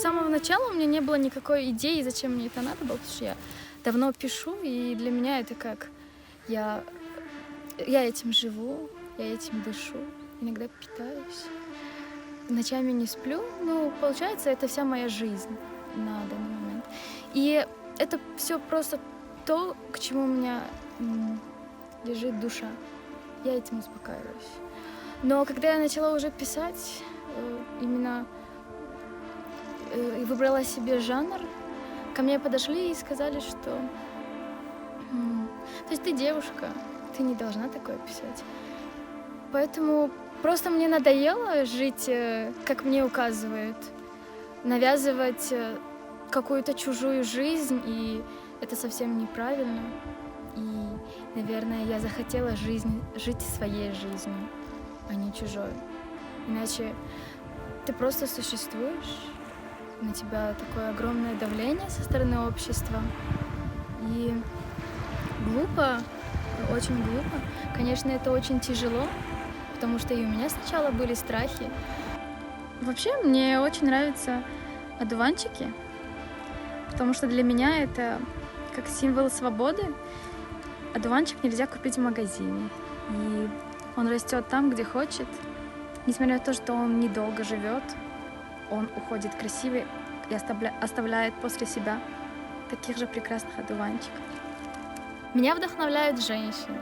с самого начала у меня не было никакой идеи, зачем мне это надо было, потому что я давно пишу, и для меня это как я, я этим живу, я этим дышу, иногда питаюсь, ночами не сплю. Ну, получается, это вся моя жизнь на данный момент. И это все просто то, к чему у меня лежит душа. Я этим успокаиваюсь. Но когда я начала уже писать, именно и выбрала себе жанр, ко мне подошли и сказали, что то есть ты девушка, ты не должна такое писать. Поэтому просто мне надоело жить, как мне указывают, навязывать какую-то чужую жизнь, и это совсем неправильно. И, наверное, я захотела жить своей жизнью, а не чужой. Иначе ты просто существуешь, на тебя такое огромное давление со стороны общества. И глупо, очень глупо. Конечно, это очень тяжело, потому что и у меня сначала были страхи. Вообще, мне очень нравятся одуванчики, потому что для меня это как символ свободы. Одуванчик нельзя купить в магазине, и он растет там, где хочет. Несмотря на то, что он недолго живет, он уходит красивый и оставляет после себя таких же прекрасных одуванчиков. Меня вдохновляют женщины,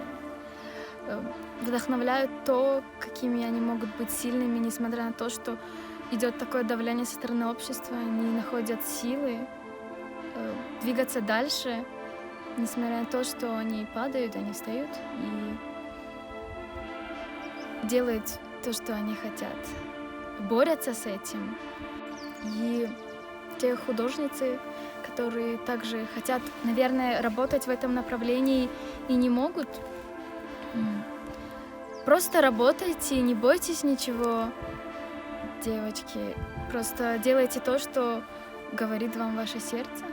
вдохновляют то, какими они могут быть сильными, несмотря на то, что идет такое давление со стороны общества, они находят силы двигаться дальше, несмотря на то, что они падают, они встают и делают то, что они хотят, борются с этим. И те художницы, которые также хотят, наверное, работать в этом направлении и не могут, просто работайте, не бойтесь ничего, девочки. Просто делайте то, что говорит вам ваше сердце.